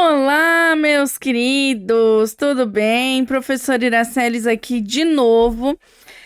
Olá, meus queridos, tudo bem? Professora Iraceles aqui de novo.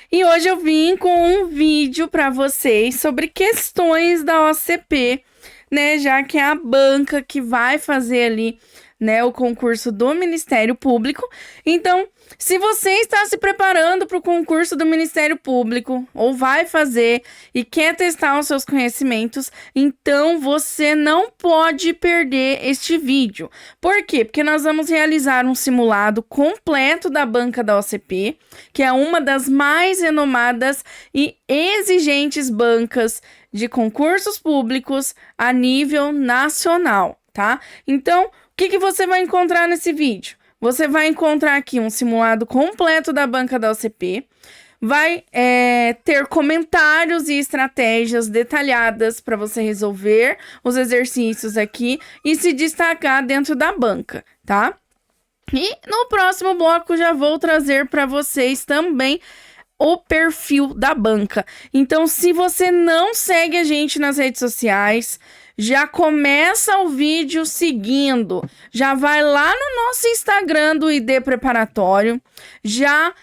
E hoje eu vim com um vídeo para vocês sobre questões da OCP, né? Já que é a banca que vai fazer ali, né, o concurso do Ministério Público. Então, se você está se preparando para o concurso do Ministério Público ou vai fazer e quer testar os seus conhecimentos, então você não pode perder este vídeo. Por quê? Porque nós vamos realizar um simulado completo da banca da OCP, que é uma das mais renomadas e exigentes bancas de concursos públicos a nível nacional, tá? Então, o que você vai encontrar nesse vídeo? Você vai encontrar aqui um simulado completo da banca da OCP, vai ter comentários e estratégias detalhadas para você resolver os exercícios aqui e se destacar dentro da banca, tá? E no próximo bloco já vou trazer para vocês também o perfil da banca. Então, se você não segue a gente nas redes sociais, já começa o vídeo seguindo, já vai lá no nosso Instagram do ID Preparatório, já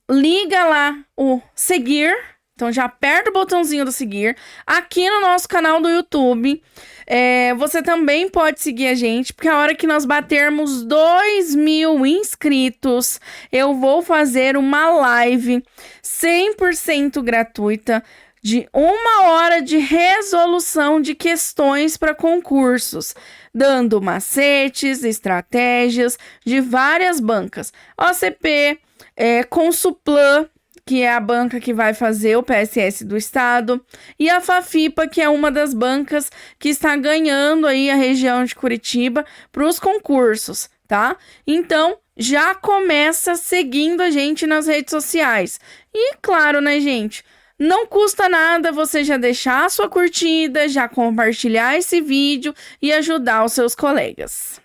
liga lá o seguir, então já aperta o botãozinho do seguir, aqui no nosso canal do YouTube. Você também pode seguir a gente, porque a hora que nós batermos 2.000 inscritos, eu vou fazer uma live 100% gratuita, de 1 hora de resolução de questões para concursos, dando macetes, estratégias de várias bancas. OCP, Consuplan, que é a banca que vai fazer o PSS do estado, e a Fafipa, que é uma das bancas que está ganhando aí a região de Curitiba para os concursos, tá? Então, já começa seguindo a gente nas redes sociais. E claro, né, gente? Não custa nada você já deixar a sua curtida, já compartilhar esse vídeo e ajudar os seus colegas.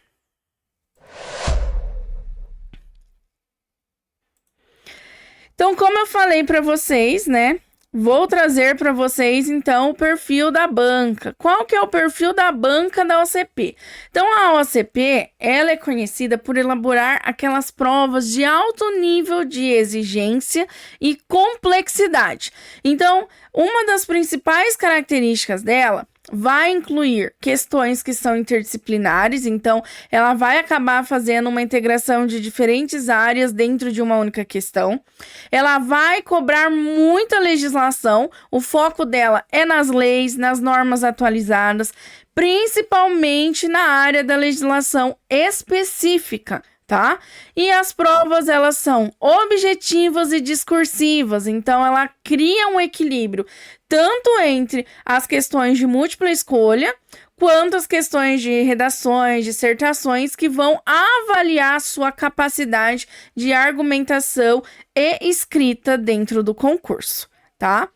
Então, como eu falei para vocês, né? Vou trazer para vocês, então, o perfil da banca. Qual que é o perfil da banca da OCP? Então, a OCP, ela é conhecida por elaborar aquelas provas de alto nível de exigência e complexidade. Então, uma das principais características dela vai incluir questões que são interdisciplinares, então ela vai acabar fazendo uma integração de diferentes áreas dentro de uma única questão. Ela vai cobrar muita legislação, o foco dela é nas leis, nas normas atualizadas, principalmente na área da legislação específica, tá? E as provas, elas são objetivas e discursivas, então ela cria um equilíbrio tanto entre as questões de múltipla escolha, quanto as questões de redações, dissertações, que vão avaliar a sua capacidade de argumentação e escrita dentro do concurso, tá?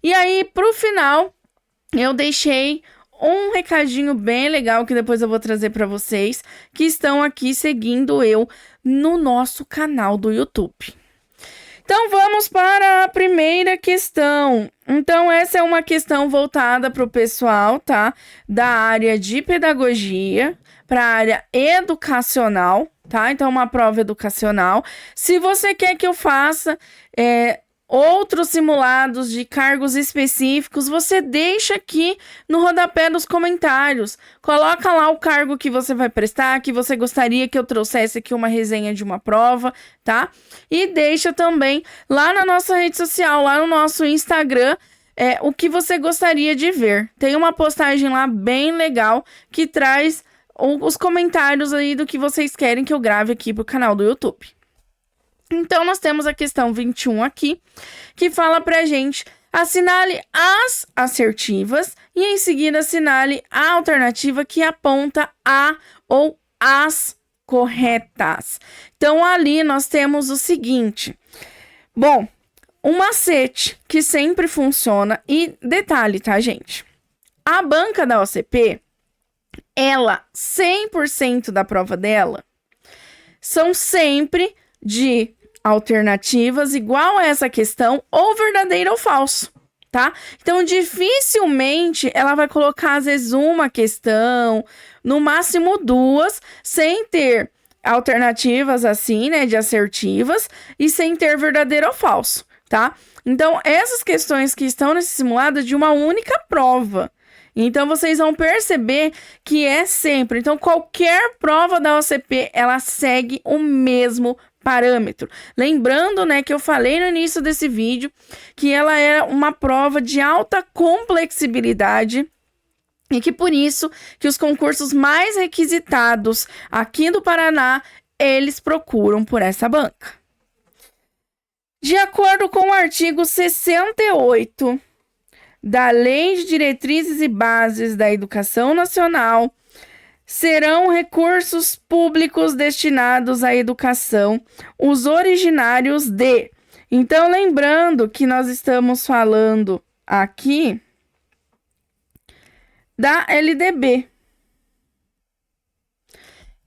E aí, pro final, eu deixei um recadinho bem legal que depois eu vou trazer para vocês que estão aqui seguindo eu no nosso canal do YouTube. Então, vamos para a primeira questão. Então, essa é uma questão voltada para o pessoal, tá? Da área de pedagogia, para a área educacional, tá? Então, uma prova educacional. Se você quer que eu faça outros simulados de cargos específicos, você deixa aqui no rodapé dos comentários. Coloca lá o cargo que você vai prestar, que você gostaria que eu trouxesse aqui uma resenha de uma prova, tá? E deixa também lá na nossa rede social, lá no nosso Instagram, o que você gostaria de ver. Tem uma postagem lá bem legal que traz os comentários aí do que vocês querem que eu grave aqui pro canal do YouTube. Então, nós temos a questão 21 aqui, que fala pra gente: assinale as assertivas e em seguida assinale a alternativa que aponta a ou as corretas. Então, ali nós temos o seguinte. Bom, um macete que sempre funciona, e detalhe, tá, gente? A banca da OCP, ela, 100% da prova dela, são sempre de alternativas igual a essa questão, ou verdadeiro ou falso, tá? Então, dificilmente ela vai colocar, às vezes, uma questão, no máximo duas, sem ter alternativas assim, né, de assertivas, e sem ter verdadeiro ou falso, tá? Então, essas questões que estão nesse simulado é de uma única prova. Então, vocês vão perceber que é sempre. Então, qualquer prova da OCP, ela segue o mesmo parâmetro. Lembrando, né, que eu falei no início desse vídeo que ela é uma prova de alta complexibilidade e que por isso que os concursos mais requisitados aqui do Paraná, eles procuram por essa banca. De acordo com o artigo 68 da Lei de Diretrizes e Bases da Educação Nacional, serão recursos públicos destinados à educação os originários de. Então, lembrando que nós estamos falando aqui da LDB,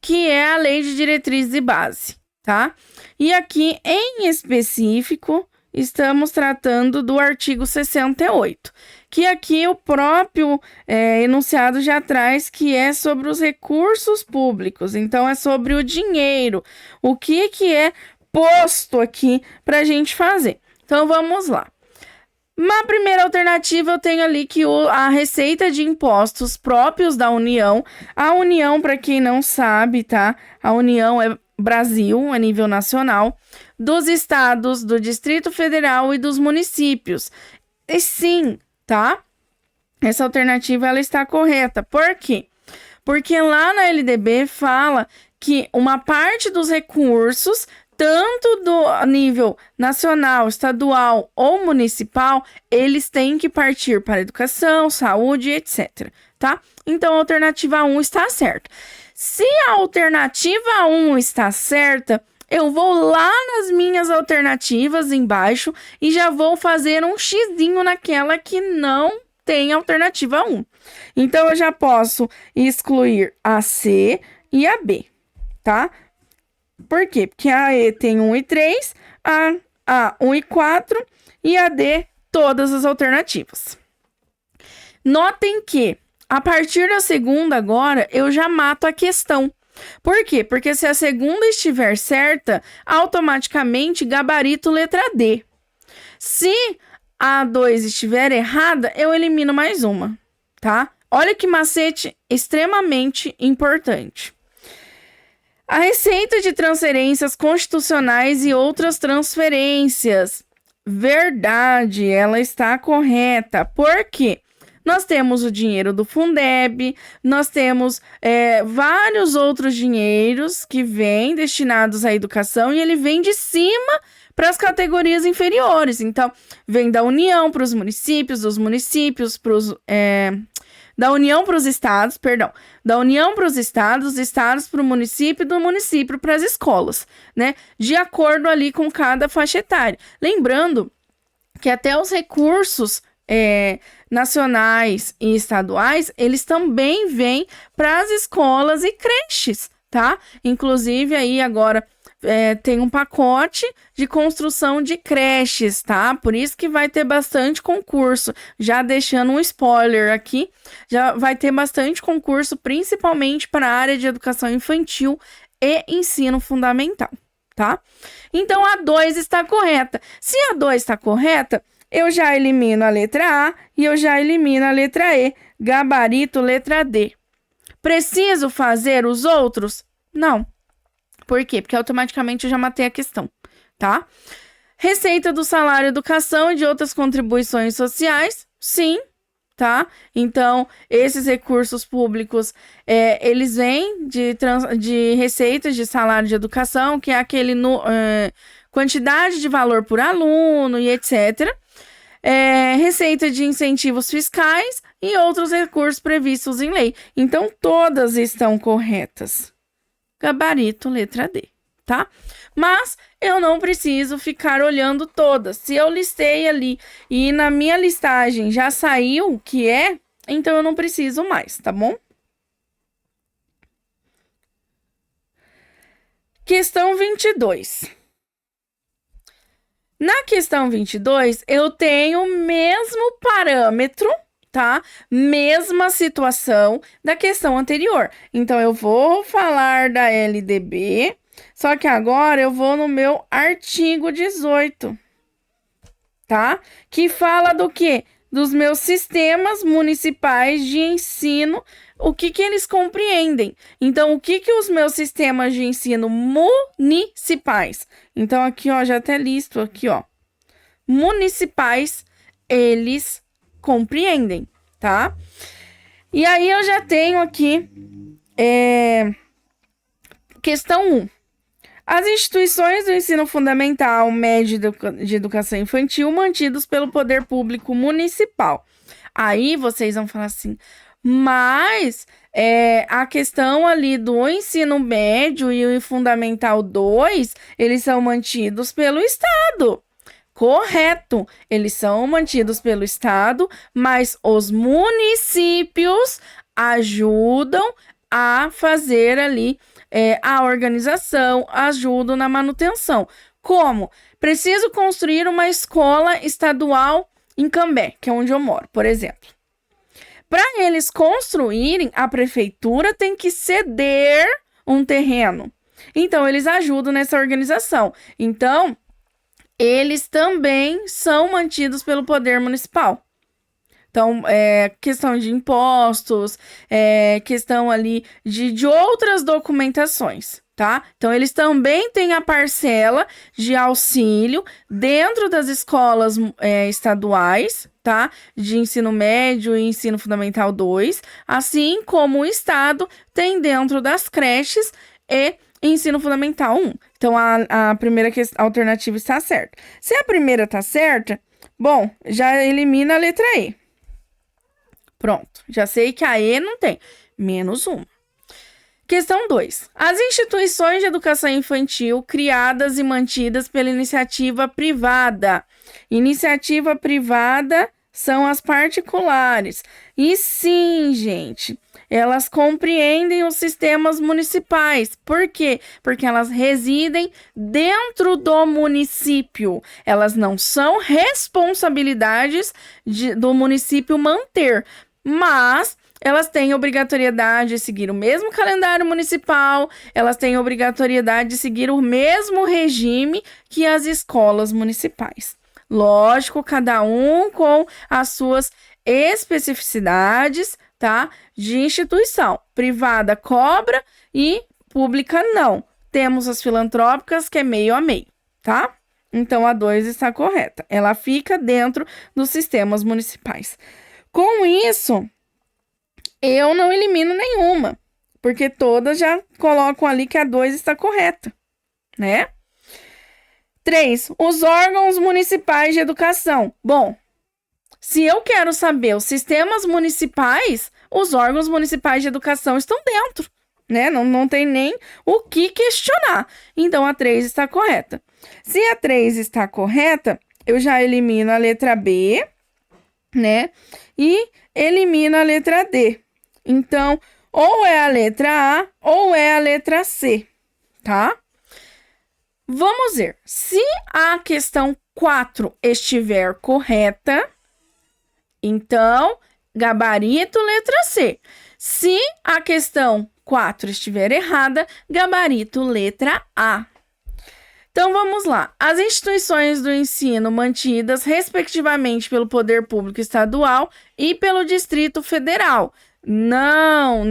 que é a Lei de Diretrizes e Base, tá? E aqui, em específico, estamos tratando do artigo 68, que aqui o próprio enunciado já traz, que é sobre os recursos públicos. Então, é sobre o dinheiro, o que é posto aqui para a gente fazer. Então, vamos lá. Na primeira alternativa, eu tenho ali que a receita de impostos próprios da União. A União, para quem não sabe, tá? A União é Brasil, a nível nacional, dos estados, do Distrito Federal e dos municípios. E sim, tá? Essa alternativa, ela está correta. Por quê? Porque lá na LDB fala que uma parte dos recursos, tanto do nível nacional, estadual ou municipal, eles têm que partir para educação, saúde, etc, tá? Então, a alternativa 1 está certa. Se a alternativa 1 está certa, eu vou lá nas minhas alternativas embaixo e já vou fazer um xizinho naquela que não tem alternativa 1. Então, eu já posso excluir a C e a B, tá? Por quê? Porque a E tem 1 e 3, a A 1 e 4 e a D todas as alternativas. Notem que a partir da segunda agora eu já mato a questão. Por quê? Porque se a segunda estiver certa, automaticamente gabarito letra D. Se a 2 estiver errada, eu elimino mais uma, tá? Olha que macete extremamente importante. A receita de transferências constitucionais e outras transferências. Verdade, ela está correta. Por quê? Nós temos o dinheiro do Fundeb, nós temos vários outros dinheiros que vêm destinados à educação e ele vem de cima para as categorias inferiores. Então, vem da União para os municípios, dos municípios para os... da União para os estados, perdão, da União para os estados para o município e do município para as escolas, né? De acordo ali com cada faixa etária. Lembrando que até os recursos nacionais e estaduais, eles também vêm para as escolas e creches, tá? Inclusive aí agora tem um pacote de construção de creches, tá? Por isso que vai ter bastante concurso. Já deixando um spoiler aqui, já vai ter bastante concurso, principalmente para a área de educação infantil e ensino fundamental, tá? Então, a 2 está correta. Se a 2 está correta, eu já elimino a letra A e eu já elimino a letra E. Gabarito, letra D. Preciso fazer os outros? Não. Por quê? Porque automaticamente eu já matei a questão, tá? Receita do salário, educação e de outras contribuições sociais? Sim, tá? Então, esses recursos públicos, eles vêm de receitas de salário de educação, que é aquele quantidade de valor por aluno e etc. Receita de incentivos fiscais e outros recursos previstos em lei. Então, todas estão corretas. Gabarito, letra D, tá? Mas eu não preciso ficar olhando todas. Se eu listei ali e na minha listagem já saiu o que então eu não preciso mais, tá bom? Questão 22. Na questão 22, eu tenho o mesmo parâmetro, tá? Mesma situação da questão anterior. Então, eu vou falar da LDB, só que agora eu vou no meu artigo 18, tá? Que fala do quê? Dos meus sistemas municipais de ensino, o que eles compreendem. Então, o que os meus sistemas de ensino municipais? Então, aqui, ó, já até listo aqui, ó. Municipais, eles compreendem, tá? E aí, eu já tenho aqui questão 1. As instituições do ensino fundamental, médio de educação infantil mantidos pelo poder público municipal. Aí vocês vão falar assim, mas a questão ali do ensino médio e o fundamental 2, eles são mantidos pelo Estado. Correto, eles são mantidos pelo Estado, mas os municípios ajudam a fazer ali a organização, ajudam na manutenção. Como? Preciso construir uma escola estadual em Cambé, que é onde eu moro, por exemplo. Para eles construírem, a prefeitura tem que ceder um terreno. Então, eles ajudam nessa organização. Então, eles também são mantidos pelo poder municipal. Então, questão de impostos, questão ali de outras documentações, tá? Então, eles também têm a parcela de auxílio dentro das escolas estaduais, tá? De ensino médio e ensino fundamental 2, assim como o Estado tem dentro das creches e ensino fundamental 1. Então, a primeira alternativa está certa. Se a primeira está certa, bom, já elimina a letra E. Pronto, já sei que a E não tem. Menos uma. Questão 2. As instituições de educação infantil criadas e mantidas pela iniciativa privada. Iniciativa privada são as particulares. E sim, gente, elas compreendem os sistemas municipais. Por quê? Porque elas residem dentro do município. Elas não são responsabilidades do município manter, mas elas têm obrigatoriedade de seguir o mesmo calendário municipal, elas têm obrigatoriedade de seguir o mesmo regime que as escolas municipais. Lógico, cada um com as suas especificidades, tá? De instituição. Privada cobra e pública não. Temos as filantrópicas, que é meio a meio, tá? Então, a 2 está correta. Ela fica dentro dos sistemas municipais. Com isso, eu não elimino nenhuma, porque todas já colocam ali que a 2 está correta, né? 3. Os órgãos municipais de educação. Bom, se eu quero saber os sistemas municipais, os órgãos municipais de educação estão dentro, né? Não tem nem o que questionar. Então, a 3 está correta. Se a 3 está correta, eu já elimino a letra B, né? E elimino a letra D. Então, ou é a letra A ou é a letra C, tá? Vamos ver. Se a questão 4 estiver correta, então, gabarito letra C. Se a questão 4 estiver errada, gabarito letra A. Então, vamos lá. As instituições do ensino mantidas, respectivamente, pelo Poder Público Estadual e pelo Distrito Federal. Não.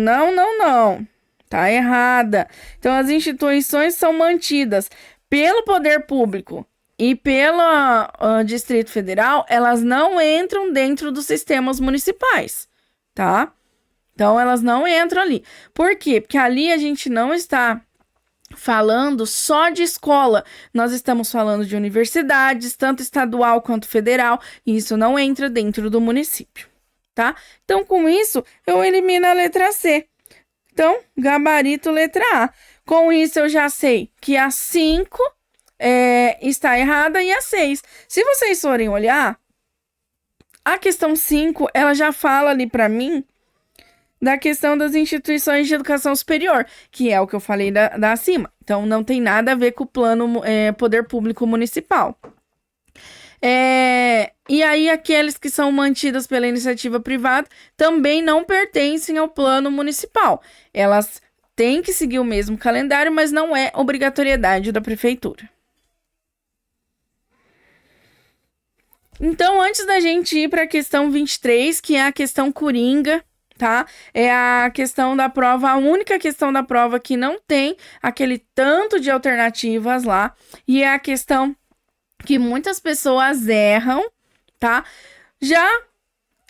Tá errada. Então, as instituições são mantidas pelo Poder Público e pelo Distrito Federal, elas não entram dentro dos sistemas municipais, tá? Então, elas não entram ali. Por quê? Porque ali a gente não está falando só de escola, nós estamos falando de universidades, tanto estadual quanto federal, e isso não entra dentro do município, tá? Então, com isso, eu elimino a letra C. Então, gabarito letra A. Com isso, eu já sei que a 5 está errada e a 6. Se vocês forem olhar, a questão 5, ela já fala ali para mim da questão das instituições de educação superior, que é o que eu falei da acima. Então, não tem nada a ver com o plano poder público municipal, E aí, aqueles que são mantidos pela iniciativa privada também não pertencem ao plano municipal. Elas têm que seguir o mesmo calendário, mas não é obrigatoriedade da prefeitura. Então, antes da gente ir para a questão 23, que é a questão coringa, tá? É a questão da prova, a única questão da prova que não tem aquele tanto de alternativas lá, e é a questão que muitas pessoas erram, tá? Já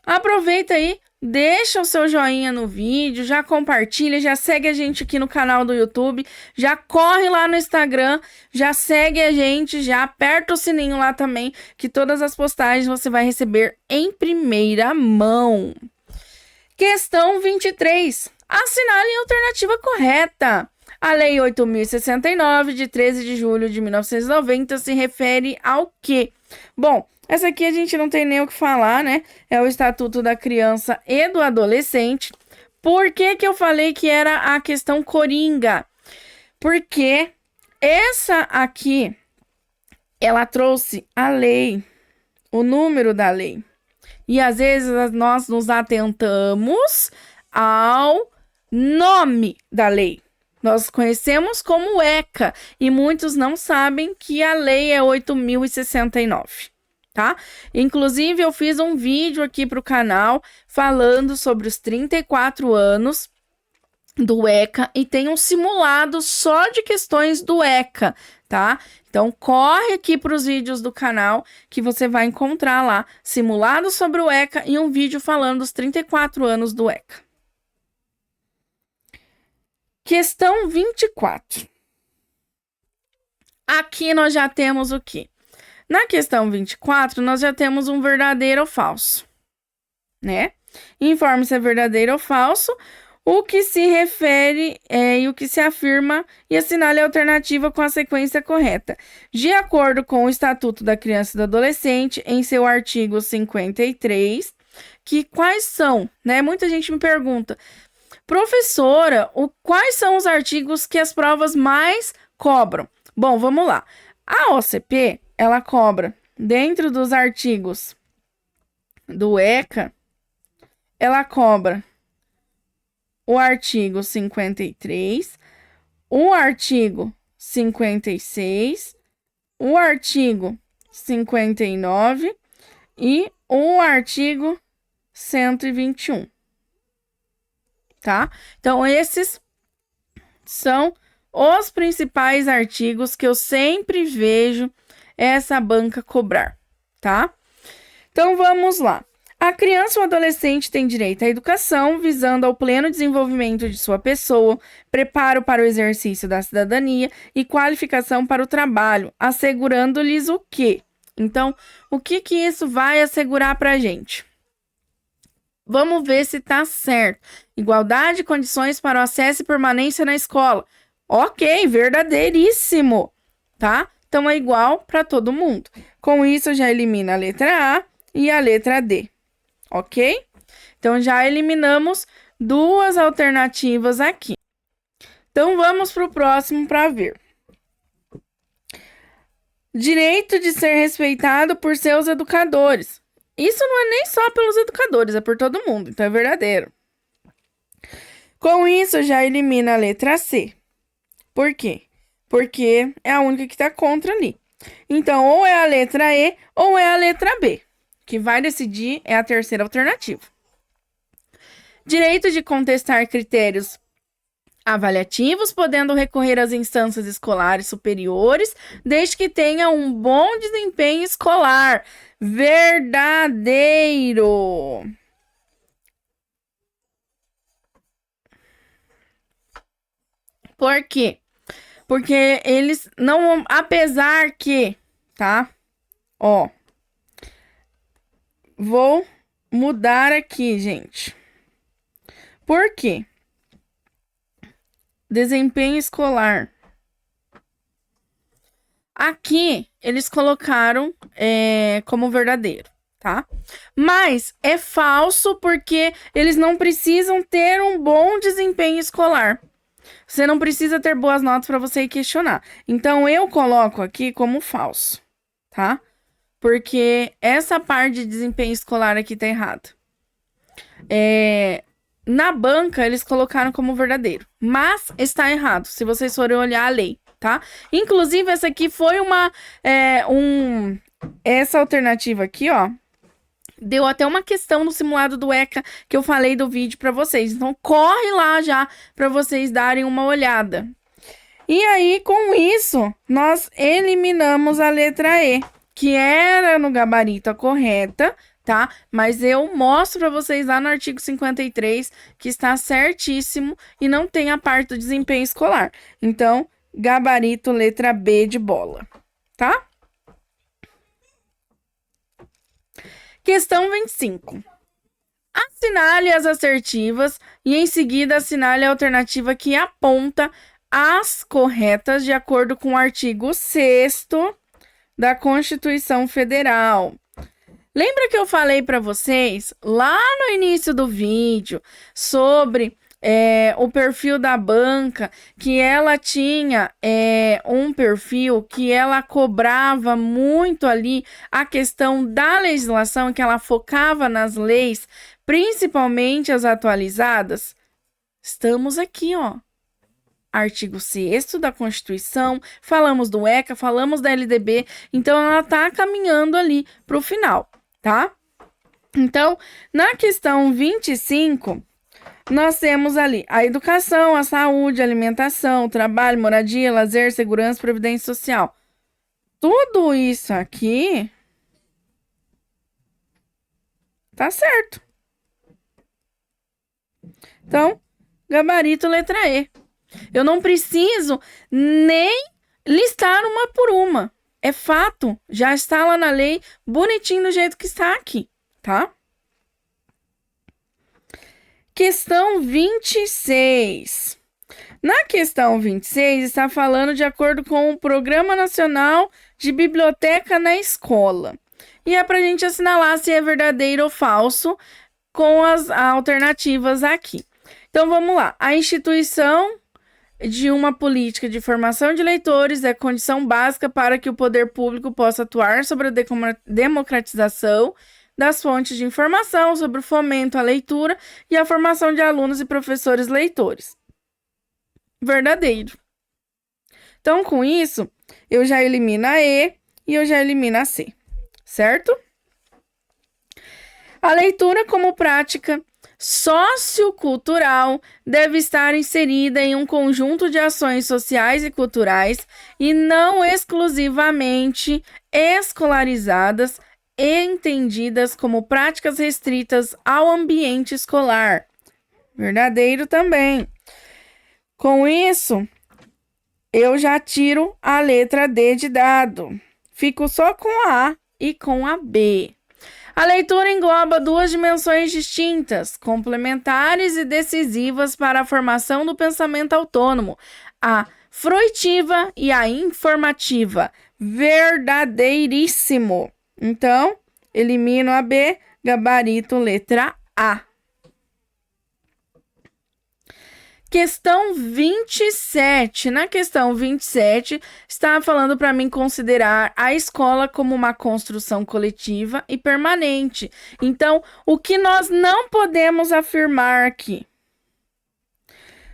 aproveita aí, deixa o seu joinha no vídeo, já compartilha, já segue a gente aqui no canal do YouTube, já corre lá no Instagram, já segue a gente, já aperta o sininho lá também, que todas as postagens você vai receber em primeira mão. Questão 23. Assinale a alternativa correta. A Lei 8.069, de 13 de julho de 1990, se refere ao quê? Bom, essa aqui a gente não tem nem o que falar, né? É o Estatuto da Criança e do Adolescente. Por que que eu falei que era a questão coringa? Porque essa aqui, ela trouxe a lei, o número da lei. E às vezes nós nos atentamos ao nome da lei. Nós conhecemos como ECA e muitos não sabem que a lei é 8.069, tá? Inclusive, eu fiz um vídeo aqui para o canal falando sobre os 34 anos do ECA e tem um simulado só de questões do ECA, tá? Então, corre aqui para os vídeos do canal que você vai encontrar lá simulado sobre o ECA e um vídeo falando dos 34 anos do ECA. Questão 24. Aqui nós já temos o quê? Na questão 24, nós já temos um verdadeiro ou falso, né? Informe se é verdadeiro ou falso, o que se refere e o que se afirma e assinale a alternativa com a sequência correta. De acordo com o Estatuto da Criança e do Adolescente, em seu artigo 53, que quais são, né? Muita gente me pergunta, professora, quais são os artigos que as provas mais cobram? Bom, vamos lá. A OCP, ela cobra, dentro dos artigos do ECA, ela cobra o artigo 53, o artigo 56, o artigo 59 e o artigo 121. Tá? Então, esses são os principais artigos que eu sempre vejo essa banca cobrar, tá? Então, vamos lá. A criança ou adolescente tem direito à educação, visando ao pleno desenvolvimento de sua pessoa, preparo para o exercício da cidadania e qualificação para o trabalho, assegurando-lhes o quê? Então, o que que isso vai assegurar para a gente? Vamos ver se tá certo. Igualdade de condições para o acesso e permanência na escola. Ok, verdadeiríssimo, tá? Então é igual para todo mundo. Com isso, já elimina a letra A e a letra D, ok? Então já eliminamos duas alternativas aqui. Então vamos para o próximo para ver. Direito de ser respeitado por seus educadores. Isso não é nem só pelos educadores, é por todo mundo, então é verdadeiro. Com isso, já elimina a letra C. Por quê? Porque é a única que está contra ali. Então, ou é a letra E ou é a letra B. Que vai decidir é a terceira alternativa. Direito de contestar critérios avaliativos, podendo recorrer às instâncias escolares superiores, desde que tenha um bom desempenho escolar. Verdadeiro. Por quê? Porque eles não, apesar que, tá? Ó, vou mudar aqui, gente. Por quê? Desempenho escolar. Aqui, eles colocaram como verdadeiro, tá? Mas é falso porque eles não precisam ter um bom desempenho escolar. Você não precisa ter boas notas para você ir questionar. Então, eu coloco aqui como falso, tá? porque essa parte de desempenho escolar aqui tá errada. Na banca, eles colocaram como verdadeiro, mas está errado, se vocês forem olhar a lei, tá? Inclusive, essa aqui foi essa alternativa aqui, ó, deu até uma questão no simulado do ECA que eu falei do vídeo para vocês. Então, corre lá já para vocês darem uma olhada. E aí, com isso, nós eliminamos a letra E, que era no gabarito a correta, tá? Mas eu mostro para vocês lá no artigo 53 que está certíssimo e não tem a parte do desempenho escolar. Então, gabarito letra B de bola, tá? Questão 25. Assinale as assertivas e em seguida assinale a alternativa que aponta as corretas de acordo com o artigo 6º da Constituição Federal. Lembra que eu falei para vocês lá no início do vídeo sobre o perfil da banca, que ela tinha um perfil que ela cobrava muito ali a questão da legislação, que ela focava nas leis, principalmente as atualizadas? Estamos aqui, ó. Artigo 6º da Constituição, falamos do ECA, falamos da LDB, então ela tá caminhando ali para o final, tá? Então, na questão 25, nós temos ali a educação, a saúde, a alimentação, trabalho, moradia, lazer, segurança, previdência social. Tudo isso aqui tá certo. Então, gabarito letra E. Eu não preciso nem listar uma por uma. É fato, já está lá na lei, bonitinho do jeito que está aqui, tá? Questão 26. Na questão 26, está falando de acordo com o Programa Nacional de Biblioteca na Escola. E é para a gente assinalar se é verdadeiro ou falso com as alternativas aqui. Então, vamos lá. A instituição de uma política de formação de leitores é condição básica para que o poder público possa atuar sobre a democratização das fontes de informação, sobre o fomento à leitura e a formação de alunos e professores leitores. Verdadeiro. Então, com isso, eu já elimino a E e eu já elimino a C, certo? A leitura como prática sociocultural deve estar inserida em um conjunto de ações sociais e culturais e não exclusivamente escolarizadas e entendidas como práticas restritas ao ambiente escolar. Verdadeiro também. Com isso, eu já tiro a letra D de dado. Fico só com a A e com a B. A leitura engloba duas dimensões distintas, complementares e decisivas para a formação do pensamento autônomo, a fruitiva e a informativa. Verdadeiríssimo. Então, elimino a B, gabarito letra A. Questão 27. Na questão 27, está falando para mim considerar a escola como uma construção coletiva e permanente. Então, o que nós não podemos afirmar aqui?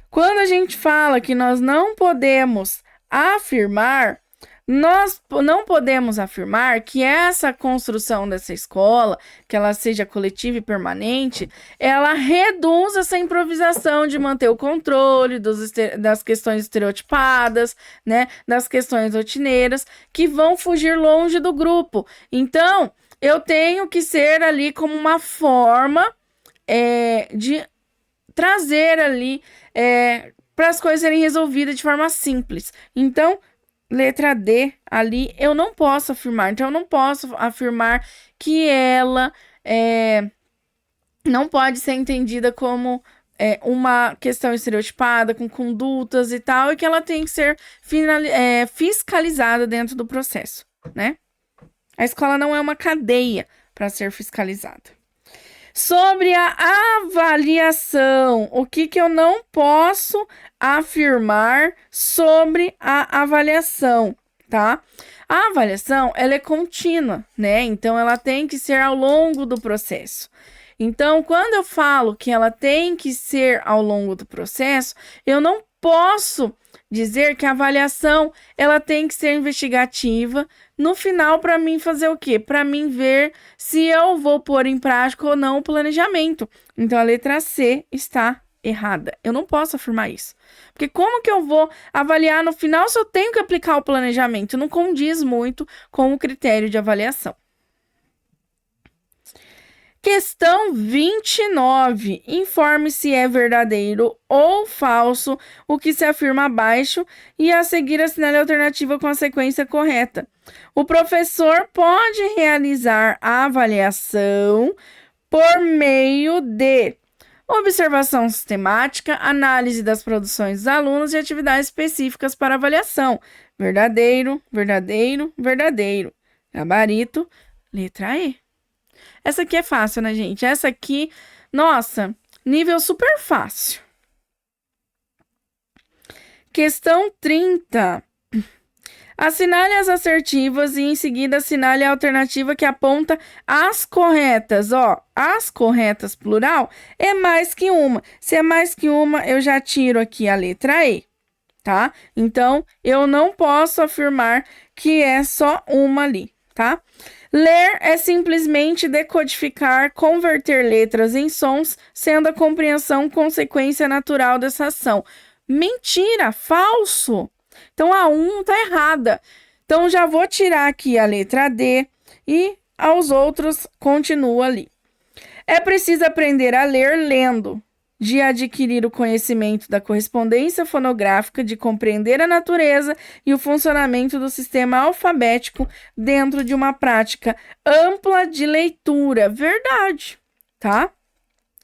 Quando a gente fala que nós não podemos afirmar, nós não podemos afirmar que essa construção dessa escola, que ela seja coletiva e permanente, ela reduz essa improvisação de manter o controle das questões estereotipadas, né, das questões rotineiras, que vão fugir longe do grupo. Então, eu tenho que ser ali como uma forma de trazer ali para as coisas serem resolvidas de forma simples. Então, letra D, ali, eu não posso afirmar. Então, eu não posso afirmar que ela não pode ser entendida como uma questão estereotipada, com condutas e tal, e que ela tem que ser fiscalizada dentro do processo, né? A escola não é uma cadeia para ser fiscalizada. Sobre a avaliação, o que eu não posso afirmar sobre a avaliação, tá? A avaliação, ela é contínua, né? Então, ela tem que ser ao longo do processo. Então, quando eu falo que ela tem que ser ao longo do processo, eu não posso dizer que a avaliação, ela tem que ser investigativa no final para mim fazer o quê? Para mim ver se eu vou pôr em prática ou não o planejamento. Então, a letra C está errada. Eu não posso afirmar isso. Porque como que eu vou avaliar no final se eu tenho que aplicar o planejamento? Não condiz muito com o critério de avaliação. Questão 29. Informe se é verdadeiro ou falso o que se afirma abaixo e a seguir assinale a alternativa com a sequência correta. O professor pode realizar a avaliação por meio de observação sistemática, análise das produções dos alunos e atividades específicas para avaliação. Verdadeiro, verdadeiro, verdadeiro. Gabarito, letra E. Essa aqui é fácil, né, gente? Essa aqui, nossa, nível super fácil. Questão 30. Assinale as assertivas e em seguida assinale a alternativa que aponta as corretas. Ó, as corretas, plural, é mais que uma. Se é mais que uma, eu já tiro aqui a letra E, tá? Então, eu não posso afirmar que é só uma ali, tá? Ler é simplesmente decodificar, converter letras em sons, sendo a compreensão consequência natural dessa ação. Mentira, falso. Então, a 1 está errada. Então, já vou tirar aqui a letra D e aos outros continua ali. É preciso aprender a ler lendo, de adquirir o conhecimento da correspondência fonográfica, de compreender a natureza e o funcionamento do sistema alfabético dentro de uma prática ampla de leitura. Verdade, tá?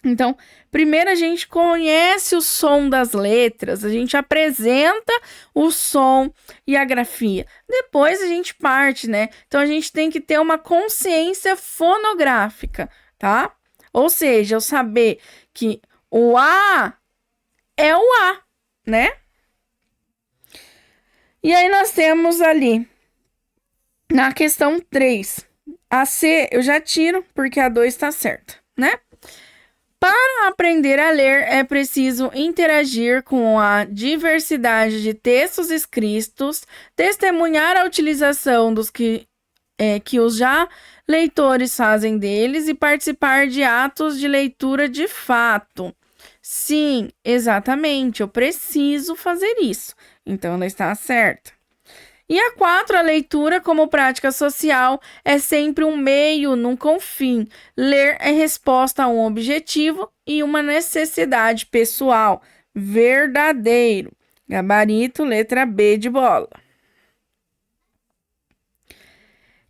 Então, primeiro a gente conhece o som das letras, a gente apresenta o som e a grafia. Depois a gente parte, né? Então, a gente tem que ter uma consciência fonográfica, tá? Ou seja, eu saber que o A é o A, né? E aí nós temos ali, na questão 3, a C eu já tiro, porque a 2 está certa, né? Para aprender a ler, é preciso interagir com a diversidade de textos escritos, testemunhar a utilização dos que os já leitores fazem deles e participar de atos de leitura de fato. Sim, exatamente, eu preciso fazer isso. Então, ela está certa. E a 4, a leitura como prática social é sempre um meio, nunca um fim. Ler é resposta a um objetivo e uma necessidade pessoal. Verdadeiro. Gabarito, letra B de bola.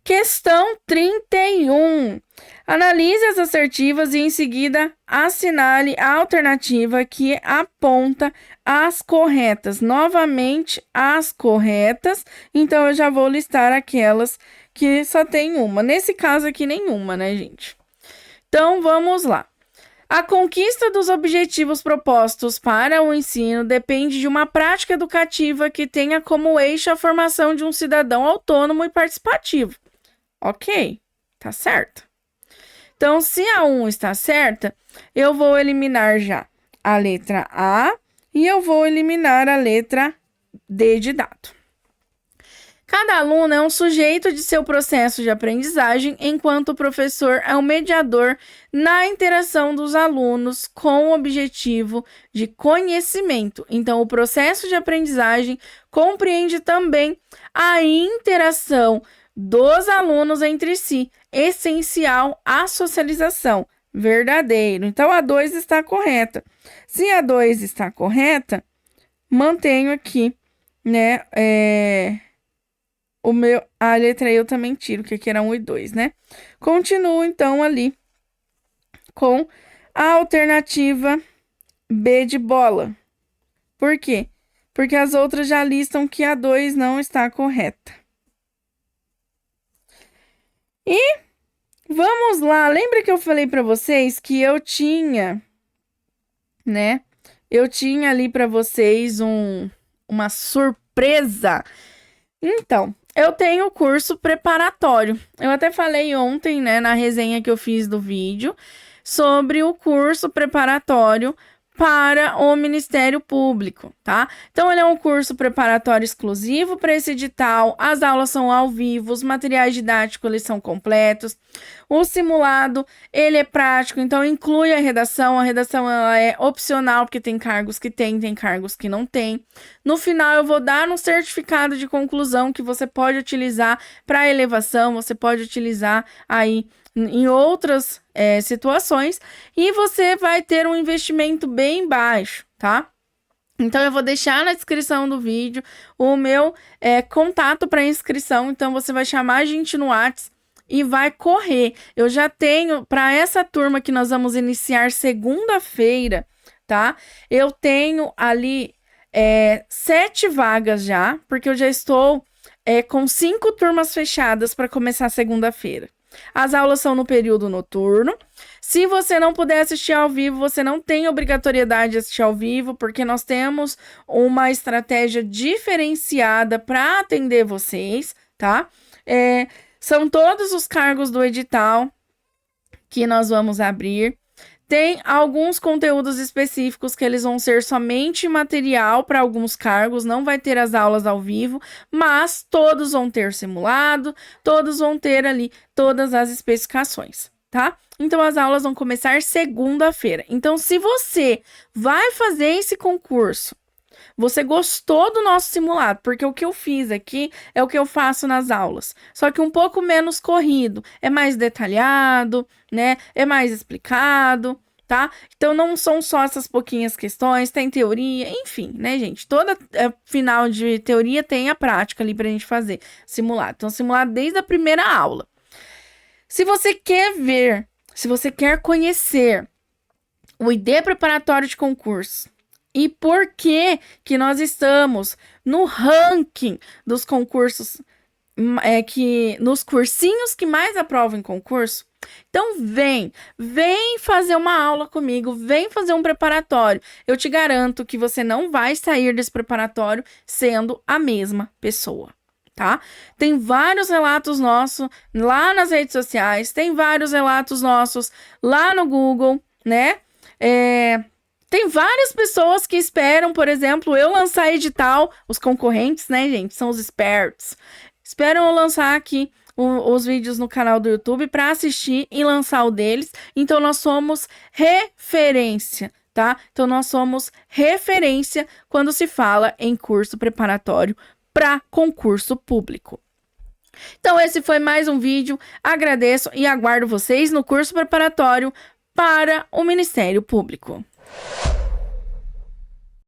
Questão 31. Analise as assertivas e, em seguida, assinale a alternativa que aponta as corretas. Novamente, as corretas. Então, eu já vou listar aquelas que só tem uma. Nesse caso aqui, nenhuma, né, gente? Então, vamos lá. A conquista dos objetivos propostos para o ensino depende de uma prática educativa que tenha como eixo a formação de um cidadão autônomo e participativo. Ok, tá certo. Então, se a 1 está certa, eu vou eliminar já a letra A e eu vou eliminar a letra D de dado. Cada aluno é um sujeito de seu processo de aprendizagem, enquanto o professor é um mediador na interação dos alunos com o objetivo de conhecimento. Então, o processo de aprendizagem compreende também a interação dos alunos entre si, essencial à socialização. Verdadeiro. Então, a 2 está correta. Se a 2 está correta, mantenho aqui, né, a letra E eu também tiro, que aqui era 1 e 2, né? Continuo, então, ali com a alternativa B de bola. Por quê? Porque as outras já listam que a 2 não está correta. E vamos lá. Lembra que eu falei para vocês que eu tinha, né? Eu tinha ali para vocês uma surpresa. Então, eu tenho o curso preparatório. Eu até falei ontem, né, na resenha que eu fiz do vídeo, sobre o curso preparatório para o Ministério Público, tá? Então, ele é um curso preparatório exclusivo para esse edital. As aulas são ao vivo, os materiais didáticos eles são completos. O simulado, ele é prático, então inclui a redação. A redação ela é opcional, porque tem cargos que tem cargos que não tem. No final, eu vou dar um certificado de conclusão que você pode utilizar para elevação, você pode utilizar aí em outras situações, e você vai ter um investimento bem baixo, tá? Então, eu vou deixar na descrição do vídeo o meu contato para inscrição. Então, você vai chamar a gente no WhatsApp e vai correr. Eu já tenho, para essa turma que nós vamos iniciar segunda-feira, tá? Eu tenho ali 7 vagas já, porque eu já estou com 5 turmas fechadas para começar segunda-feira. As aulas são no período noturno. Se você não puder assistir ao vivo, você não tem obrigatoriedade de assistir ao vivo, porque nós temos uma estratégia diferenciada para atender vocês, tá? São todos os cargos do edital que nós vamos abrir. Tem alguns conteúdos específicos que eles vão ser somente material para alguns cargos, não vai ter as aulas ao vivo, mas todos vão ter simulado, todos vão ter ali todas as especificações, tá? Então, as aulas vão começar segunda-feira. Então, se você vai fazer esse concurso, você gostou do nosso simulado, porque o que eu fiz aqui é o que eu faço nas aulas, só que um pouco menos corrido, é mais detalhado, né? É mais explicado, tá? Então, não são só essas pouquinhas questões, tem teoria, enfim, né, gente? Toda final de teoria tem a prática ali pra gente fazer simulado. Então, simulado desde a primeira aula. Se você quer ver, se você quer conhecer o ID preparatório de concurso, e por que que nós estamos no ranking dos concursos, nos cursinhos que mais aprovam em concurso? Então vem fazer uma aula comigo, vem fazer um preparatório. Eu te garanto que você não vai sair desse preparatório sendo a mesma pessoa, tá? Tem vários relatos nossos lá nas redes sociais, tem vários relatos nossos lá no Google, né? Tem várias pessoas que esperam, por exemplo, eu lançar edital, os concorrentes, né, gente, são os espertos. Esperam eu lançar aqui os vídeos no canal do YouTube para assistir e lançar o deles. Então, nós somos referência, tá? Então, nós somos referência quando se fala em curso preparatório para concurso público. Então, esse foi mais um vídeo. Agradeço e aguardo vocês no curso preparatório para o Ministério Público.